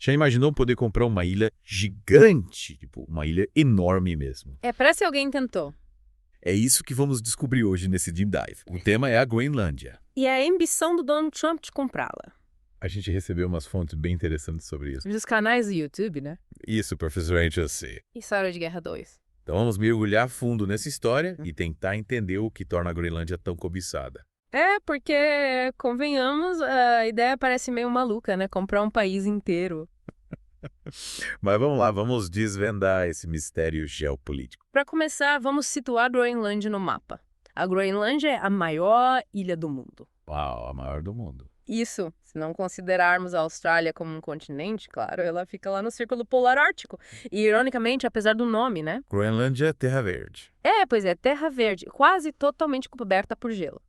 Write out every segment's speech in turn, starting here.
Já imaginou poder comprar uma ilha gigante, tipo, uma ilha enorme mesmo? Parece que alguém tentou. É isso que vamos descobrir hoje nesse Deep Dive. O tema é a Groenlândia. E é a ambição do Donald Trump de comprá-la. A gente recebeu umas fontes bem interessantes sobre isso. Dos canais do YouTube, né? Isso, professor HOC. História de Guerra 2. Então vamos mergulhar fundo nessa história e tentar entender o que torna a Groenlândia tão cobiçada. Porque, convenhamos, a ideia parece meio maluca, né? Comprar um país inteiro. Mas vamos lá, vamos desvendar esse mistério geopolítico. Para começar, vamos situar a Groenlândia no mapa. A Groenlândia é a maior ilha do mundo. Uau, a maior do mundo. Isso, se não considerarmos a Austrália como um continente, claro, ela fica lá no Círculo Polar Ártico. E, ironicamente, apesar do nome, né? Groenlândia, Terra Verde. Pois é, terra verde, quase totalmente coberta por gelo.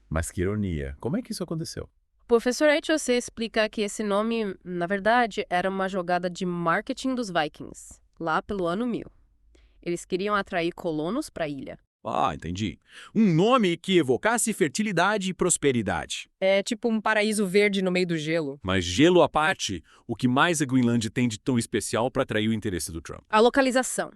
Mas que ironia, como é que isso aconteceu? O professor HOC explica que esse nome, na verdade, era uma jogada de marketing dos Vikings, lá pelo ano 1000. Eles queriam atrair colonos para a ilha. Ah, entendi. Um nome que evocasse fertilidade e prosperidade. É tipo um paraíso verde no meio do gelo. Mas gelo à parte, o que mais a Groenlândia tem de tão especial para atrair o interesse do Trump? A localização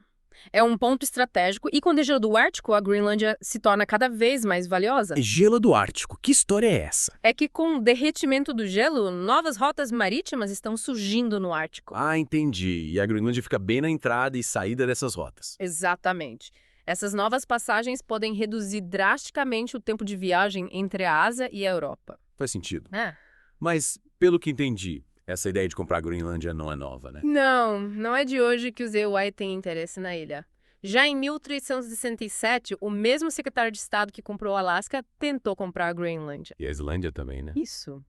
é um ponto estratégico e com o degelo do Ártico, a Groenlândia se torna cada vez mais valiosa. Gelo do Ártico, que história é essa? É que com o derretimento do gelo, novas rotas marítimas estão surgindo no Ártico. Ah, entendi. E a Groenlândia fica bem na entrada e saída dessas rotas. Exatamente. Essas novas passagens podem reduzir drasticamente o tempo de viagem entre a Ásia e a Europa. Faz sentido. É. Mas, pelo que entendi, essa ideia de comprar a Groenlândia não é nova, né? Não é de hoje que os EUI têm interesse na ilha. Já em 1367, o mesmo secretário de Estado que comprou o Alasca tentou comprar a Groenlândia. E a Islândia também, né? Isso.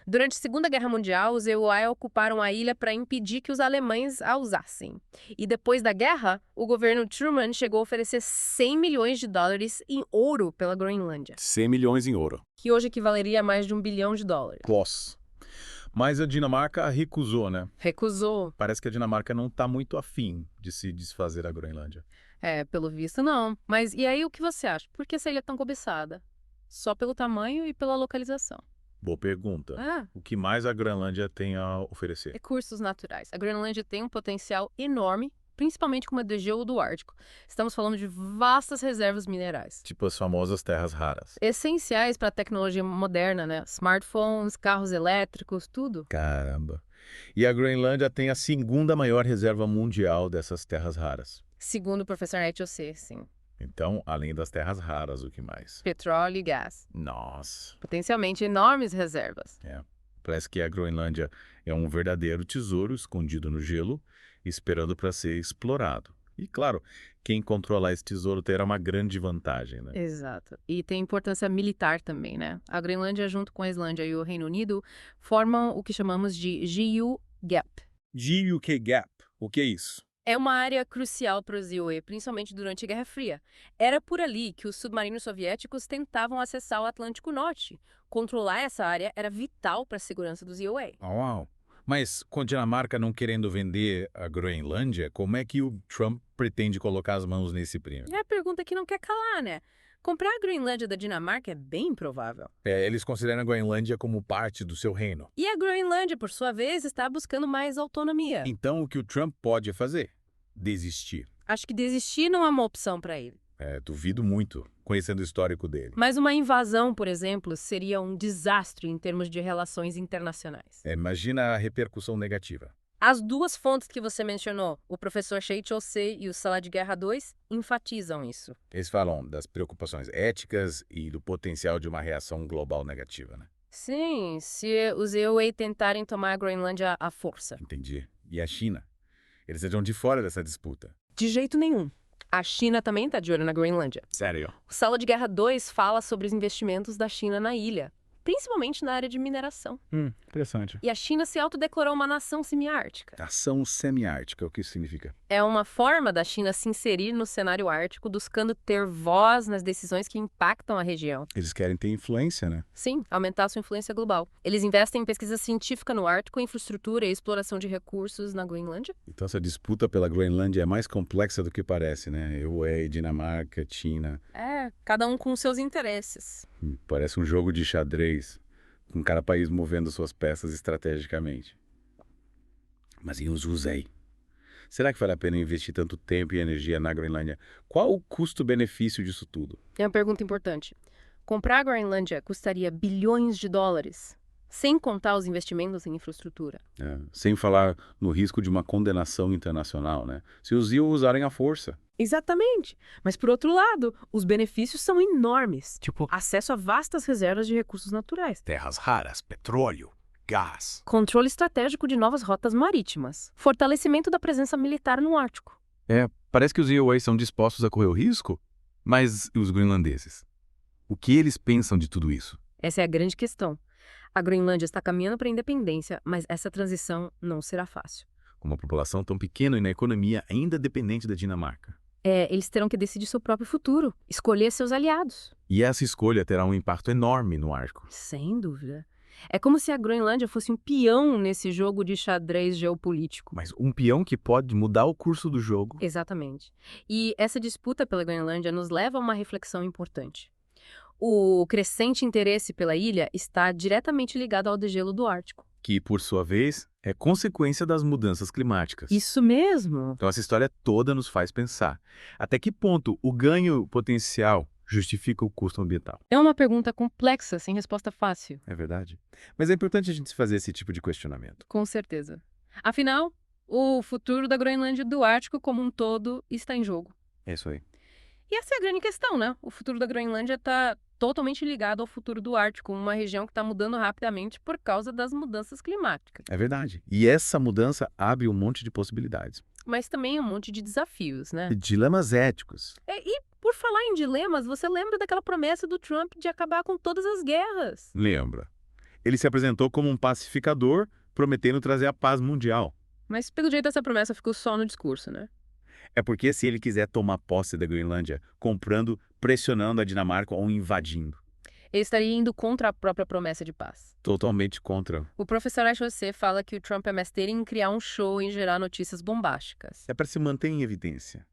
Durante a Segunda Guerra Mundial, os EUI ocuparam a ilha para impedir que os alemães a usassem. E depois da guerra, o governo Truman chegou a oferecer 100 milhões de dólares em ouro pela Groenlândia, 100 milhões em ouro. que hoje equivaleria a mais de $1 bilhão. Kloss. Mas a Dinamarca recusou, né? Recusou. Parece que a Dinamarca não está muito afim de se desfazer da Groenlândia. Pelo visto não. Mas e aí o que você acha? Por que essa ilha é tão cobiçada? Só pelo tamanho e pela localização. Boa pergunta. O que mais a Groenlândia tem a oferecer? Recursos naturais. A Groenlândia tem um potencial enorme, principalmente com o degelo do Ártico. Estamos falando de vastas reservas minerais. Tipo as famosas terras raras. Essenciais para a tecnologia moderna, né? Smartphones, carros elétricos, tudo. Caramba. E a Groenlândia tem a segunda maior reserva mundial dessas terras raras. Segundo o professor HOC, sim. Então, além das terras raras, o que mais? Petróleo e gás. Nossa. Potencialmente enormes reservas. Parece que a Groenlândia é um verdadeiro tesouro escondido no gelo, esperando para ser explorado. E, claro, quem controlar esse tesouro terá uma grande vantagem, né? Exato. E tem importância militar também, né? A Groenlândia, junto com a Islândia e o Reino Unido, formam o que chamamos de GU Gap. GUK Gap. O que é isso? É uma área crucial para os EUE, principalmente durante a Guerra Fria. Era por ali que os submarinos soviéticos tentavam acessar o Atlântico Norte. Controlar essa área era vital para a segurança dos EUA. Uau! Mas com a Dinamarca não querendo vender a Groenlândia, como é que o Trump pretende colocar as mãos nesse prêmio? É a pergunta que não quer calar, né? Comprar a Groenlândia da Dinamarca é bem improvável. Eles consideram a Groenlândia como parte do seu reino. E a Groenlândia, por sua vez, está buscando mais autonomia. Então, o que o Trump pode fazer? Desistir. Acho que desistir não é uma opção para ele. Duvido muito, conhecendo o histórico dele. Mas uma invasão, por exemplo, seria um desastre em termos de relações internacionais. Imagina a repercussão negativa. As duas fontes que você mencionou, o professor HOC e o Sala de Guerra 2, enfatizam isso. Eles falam das preocupações éticas e do potencial de uma reação global negativa, né? Sim, se os EUA tentarem tomar a Groenlândia à força. Entendi. E a China? Eles estão de fora dessa disputa. De jeito nenhum. A China também está de olho na Groenlândia. Sério? O Sala de Guerra 2 fala sobre os investimentos da China na ilha, principalmente na área de mineração. Interessante. E a China se autodeclarou uma nação semiártica. Ação semiártica, o que isso significa? É uma forma da China se inserir no cenário ártico, buscando ter voz nas decisões que impactam a região. Eles querem ter influência, né? Sim, aumentar sua influência global. Eles investem em pesquisa científica no Ártico, infraestrutura e exploração de recursos na Groenlândia. Então essa disputa pela Groenlândia é mais complexa do que parece, né? UE, Dinamarca, China. Cada um com seus interesses. Parece um jogo de xadrez, com cada país movendo suas peças estrategicamente. Mas e os Usei? Será que vale a pena investir tanto tempo e energia na Groenlândia? Qual o custo-benefício disso tudo? É uma pergunta importante. Comprar a Groenlândia custaria bilhões de dólares, sem contar os investimentos em infraestrutura. Sem falar no risco de uma condenação internacional, né? Se os IU usarem a força. Exatamente. Mas, por outro lado, os benefícios são enormes. Tipo, acesso a vastas reservas de recursos naturais. Terras raras, petróleo, gás. Controle estratégico de novas rotas marítimas. Fortalecimento da presença militar no Ártico. Parece que os IUA são dispostos a correr o risco, mas e os groenlandeses? O que eles pensam de tudo isso? Essa é a grande questão. A Groenlândia está caminhando para a independência, mas essa transição não será fácil. Com uma população tão pequena e na economia ainda dependente da Dinamarca. Eles terão que decidir seu próprio futuro, escolher seus aliados. E essa escolha terá um impacto enorme no Ártico. Sem dúvida. É como se a Groenlândia fosse um peão nesse jogo de xadrez geopolítico. Mas um peão que pode mudar o curso do jogo. Exatamente. E essa disputa pela Groenlândia nos leva a uma reflexão importante. O crescente interesse pela ilha está diretamente ligado ao degelo do Ártico. Que, por sua vez, é consequência das mudanças climáticas. Isso mesmo! Então essa história toda nos faz pensar. Até que ponto o ganho potencial justifica o custo ambiental? É uma pergunta complexa, sem resposta fácil. É verdade. Mas é importante a gente fazer esse tipo de questionamento. Com certeza. Afinal, o futuro da Groenlândia e do Ártico como um todo está em jogo. É isso aí. E essa é a grande questão, né? O futuro da Groenlândia está totalmente ligado ao futuro do Ártico, uma região que está mudando rapidamente por causa das mudanças climáticas. É verdade. E essa mudança abre um monte de possibilidades. Mas também um monte de desafios, né? E dilemas éticos. E por falar em dilemas, você lembra daquela promessa do Trump de acabar com todas as guerras? Lembra? Ele se apresentou como um pacificador, prometendo trazer a paz mundial. Mas pelo jeito essa promessa ficou só no discurso, né? É porque se ele quiser tomar posse da Groenlândia, comprando, pressionando a Dinamarca ou invadindo. Ele estaria indo contra a própria promessa de paz. Totalmente contra. O professor Achoce fala que o Trump é mestre em criar um show e gerar notícias bombásticas. É para se manter em evidência.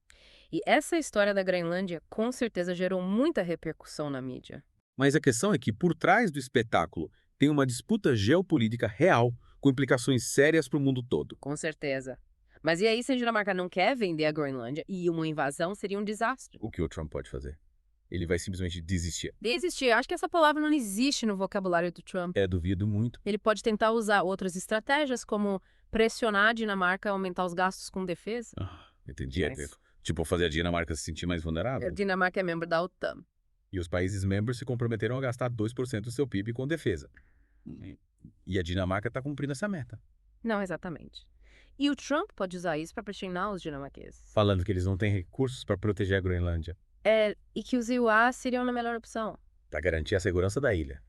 E essa história da Groenlândia com certeza gerou muita repercussão na mídia. Mas a questão é que, por trás do espetáculo, tem uma disputa geopolítica real, com implicações sérias para o mundo todo. Com certeza. Mas e aí se a Dinamarca não quer vender a Groenlândia e uma invasão seria um desastre? O que o Trump pode fazer? Ele vai simplesmente desistir. Desistir. Acho que essa palavra não existe no vocabulário do Trump. Duvido muito. Ele pode tentar usar outras estratégias, como pressionar a Dinamarca a aumentar os gastos com defesa. Entendi. Mas- Tipo, fazer a Dinamarca se sentir mais vulnerável. A Dinamarca é membro da OTAN. E os países membros se comprometeram a gastar 2% do seu PIB com defesa. E a Dinamarca está cumprindo essa meta. Não exatamente. E o Trump pode usar isso para pressionar os dinamarqueses. Falando que eles não têm recursos para proteger a Groenlândia. E que os IUA seriam a melhor opção. Para garantir a segurança da ilha.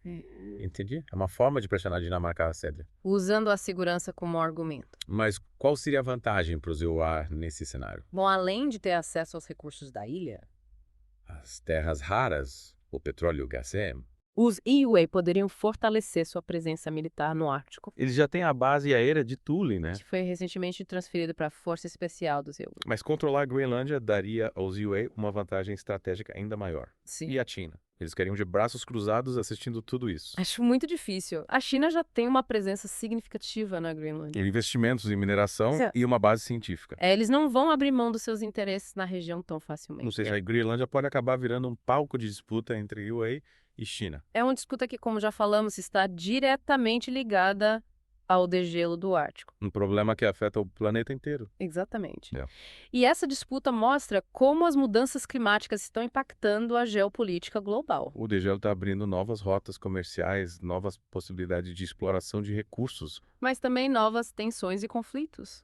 Entendi. É uma forma de pressionar a Dinamarca a ceder. Usando a segurança como argumento. Mas qual seria a vantagem para os EUA nesse cenário? Bom, além de ter acesso aos recursos da ilha, As terras raras, o petróleo e o gás. os EUA poderiam fortalecer sua presença militar no Ártico, Eles já têm a base aérea de Thule, né? que foi recentemente transferido para a Força Especial dos EUA. Mas controlar a Groenlândia daria aos UA uma vantagem estratégica ainda maior. Sim. E a China? Eles queriam de braços cruzados assistindo tudo isso. Acho muito difícil. A China já tem uma presença significativa na Groenlândia. Investimentos em mineração Sim. e uma base científica. Eles não vão abrir mão dos seus interesses na região tão facilmente. Ou seja, a Groenlândia pode acabar virando um palco de disputa entre UA e China. É uma disputa que, como já falamos, está diretamente ligada ao degelo do Ártico. Um problema que afeta o planeta inteiro. Exatamente. É. E essa disputa mostra como as mudanças climáticas estão impactando a geopolítica global. O degelo está abrindo novas rotas comerciais, novas possibilidades de exploração de recursos. Mas também novas tensões e conflitos.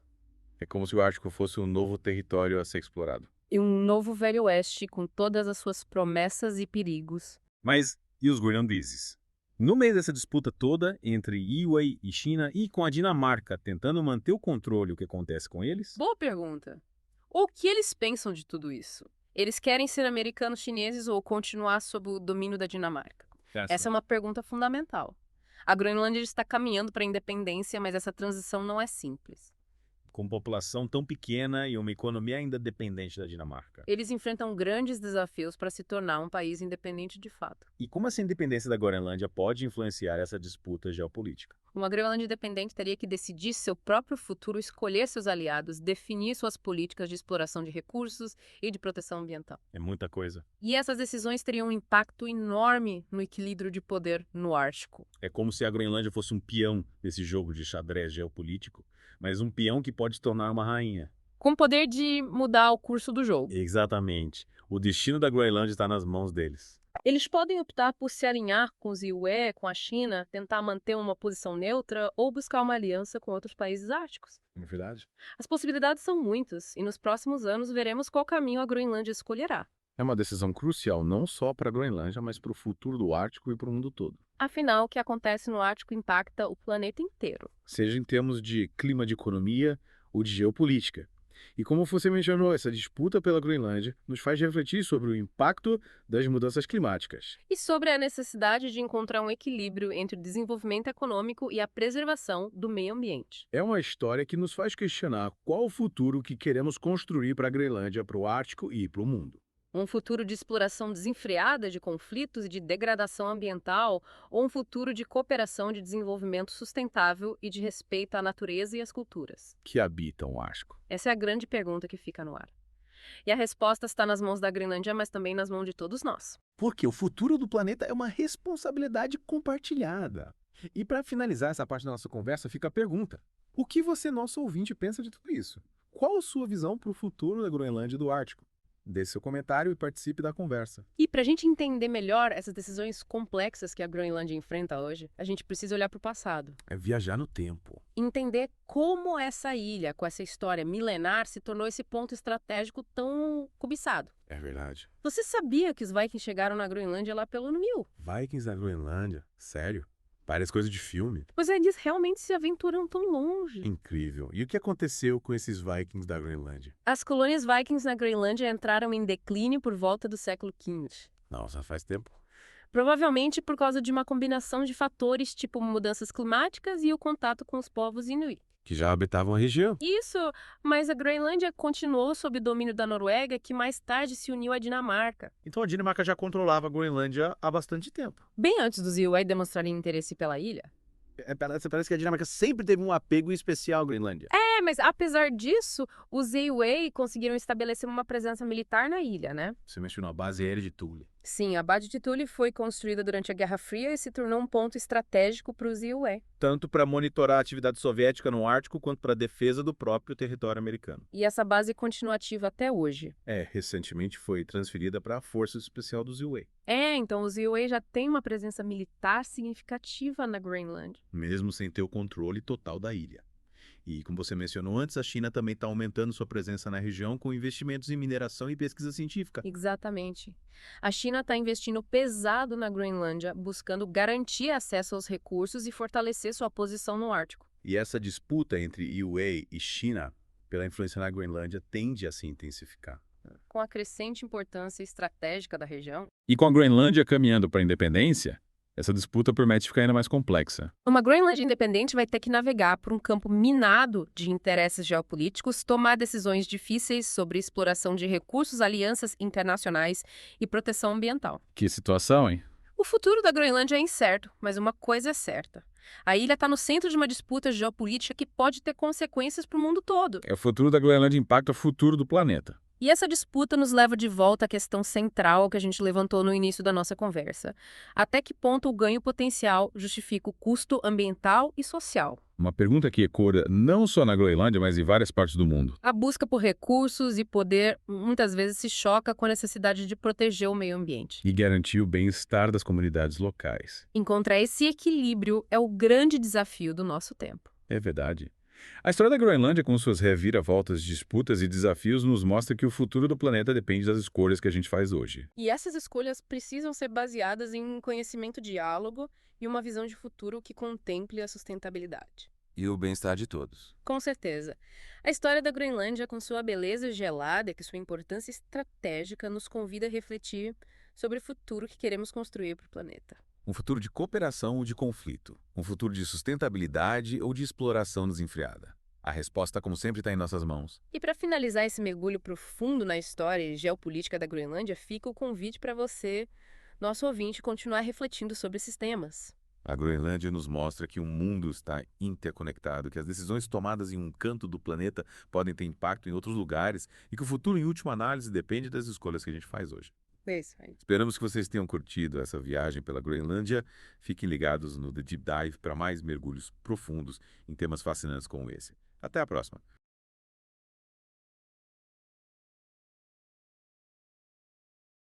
É como se o Ártico fosse um novo território a ser explorado. E um novo Velho Oeste com todas as suas promessas e perigos. Mas e os groenlandeses? No meio dessa disputa toda entre EUA e China e com a Dinamarca tentando manter o controle, o que acontece com eles? Boa pergunta. O que eles pensam de tudo isso? Eles querem ser americanos chineses ou continuar sob o domínio da Dinamarca? Essa é uma pergunta fundamental. A Groenlândia está caminhando para a independência, mas essa transição não é simples. Com população tão pequena e uma economia ainda dependente da Dinamarca. Eles enfrentam grandes desafios para se tornar um país independente de fato. E como essa independência da Groenlândia pode influenciar essa disputa geopolítica? Uma Groenlândia independente teria que decidir seu próprio futuro, escolher seus aliados, definir suas políticas de exploração de recursos e de proteção ambiental. É muita coisa. E essas decisões teriam um impacto enorme no equilíbrio de poder no Ártico. É como se a Groenlândia fosse um peão desse jogo de xadrez geopolítico, mas um peão que pode se tornar uma rainha. Com o poder de mudar o curso do jogo. Exatamente. O destino da Groenlândia está nas mãos deles. Eles podem optar por se alinhar com os UE, com a China, tentar manter uma posição neutra ou buscar uma aliança com outros países árticos. Não é verdade? As possibilidades são muitas e nos próximos anos veremos qual caminho a Groenlândia escolherá. É uma decisão crucial não só para a Groenlândia, mas para o futuro do Ártico e para o mundo todo. Afinal, o que acontece no Ártico impacta o planeta inteiro. Seja em termos de clima de economia ou de geopolítica. E como você mencionou, essa disputa pela Groenlândia nos faz refletir sobre o impacto das mudanças climáticas. E sobre a necessidade de encontrar um equilíbrio entre o desenvolvimento econômico e a preservação do meio ambiente. É uma história que nos faz questionar qual o futuro que queremos construir para a Groenlândia, para o Ártico e para o mundo. Um futuro de exploração desenfreada de conflitos e de degradação ambiental, ou um futuro de cooperação de desenvolvimento sustentável e de respeito à natureza e às culturas? Que habitam o Ártico. Essa é a grande pergunta que fica no ar. E a resposta está nas mãos da Groenlândia, mas também nas mãos de todos nós. Porque o futuro do planeta é uma responsabilidade compartilhada. E para finalizar essa parte da nossa conversa, fica a pergunta: o que você, nosso ouvinte, pensa de tudo isso? Qual a sua visão para o futuro da Groenlândia e do Ártico? Deixe seu comentário e participe da conversa. E para a gente entender melhor essas decisões complexas que a Groenlândia enfrenta hoje, a gente precisa olhar para o passado. É viajar no tempo. Entender como essa ilha, com essa história milenar, se tornou esse ponto estratégico tão cobiçado. É verdade. Você sabia que os Vikings chegaram na Groenlândia lá pelo ano 1000? Vikings da Groenlândia? Sério? Parece coisa de filme. Pois é, eles realmente se aventuram tão longe. Incrível. E o que aconteceu com esses Vikings da Groenlândia? As colônias Vikings na Groenlândia entraram em declínio por volta do século XV. Nossa, faz tempo. Provavelmente por causa de uma combinação de fatores tipo mudanças climáticas e o contato com os povos Inuit. Que já habitavam a região. Isso, mas a Groenlândia continuou sob domínio da Noruega, que mais tarde se uniu à Dinamarca. Então a Dinamarca já controlava a Groenlândia há bastante tempo. Bem antes dos Inuit demonstrarem interesse pela ilha. Parece que a Dinamarca sempre teve um apego especial à Groenlândia. Mas apesar disso, os Inuit conseguiram estabelecer uma presença militar na ilha, né? Você mencionou a base aérea de Thule. Sim, a base de Thule foi construída durante a Guerra Fria e se tornou um ponto estratégico para os Inuit. Tanto para monitorar a atividade soviética no Ártico, quanto para a defesa do próprio território americano. E essa base continua ativa até hoje. Recentemente foi transferida para a Força Especial dos UA. Então os Inuit já têm uma presença militar significativa na Groenlândia. Mesmo sem ter o controle total da ilha. E, como você mencionou antes, a China também está aumentando sua presença na região com investimentos em mineração e pesquisa científica. Exatamente. A China está investindo pesado na Groenlândia, buscando garantir acesso aos recursos e fortalecer sua posição no Ártico. E essa disputa entre UA e China, pela influência na Groenlândia, tende a se intensificar. Com a crescente importância estratégica da região, E com a Groenlândia caminhando para a independência, essa disputa promete ficar ainda mais complexa. uma Groenlândia independente vai ter que navegar por um campo minado de interesses geopolíticos, tomar decisões difíceis sobre exploração de recursos, alianças internacionais e proteção ambiental. Que situação, hein? O futuro da Groenlândia é incerto, mas uma coisa é certa. A ilha está no centro de uma disputa geopolítica que pode ter consequências para o mundo todo. O futuro da Groenlândia impacta o futuro do planeta. E essa disputa nos leva de volta à questão central que a gente levantou no início da nossa conversa. Até que ponto o ganho potencial justifica o custo ambiental e social? Uma pergunta que ecoa não só na Groenlândia, mas em várias partes do mundo. A busca por recursos e poder muitas vezes se choca com a necessidade de proteger o meio ambiente. E garantir o bem-estar das comunidades locais. Encontrar esse equilíbrio é o grande desafio do nosso tempo. É verdade. A história da Groenlândia, com suas reviravoltas, disputas e desafios, nos mostra que o futuro do planeta depende das escolhas que a gente faz hoje. E essas escolhas precisam ser baseadas em conhecimento, diálogo e uma visão de futuro que contemple a sustentabilidade. E o bem-estar de todos. Com certeza. A história da Groenlândia, com sua beleza gelada e sua importância estratégica, nos convida a refletir sobre o futuro que queremos construir para o planeta. Um futuro de cooperação ou de conflito. Um futuro de sustentabilidade ou de exploração desenfreada. A resposta, como sempre, está em nossas mãos. E para finalizar esse mergulho profundo na história e geopolítica da Groenlândia, fica o convite para você, nosso ouvinte, continuar refletindo sobre esses temas. A Groenlândia nos mostra que o mundo está interconectado, que as decisões tomadas em um canto do planeta podem ter impacto em outros lugares e que o futuro, em última análise, depende das escolhas que a gente faz hoje. É isso aí. Esperamos que vocês tenham curtido essa viagem pela Groenlândia. Fiquem ligados no The Deep Dive para mais mergulhos profundos em temas fascinantes como esse. Até a próxima!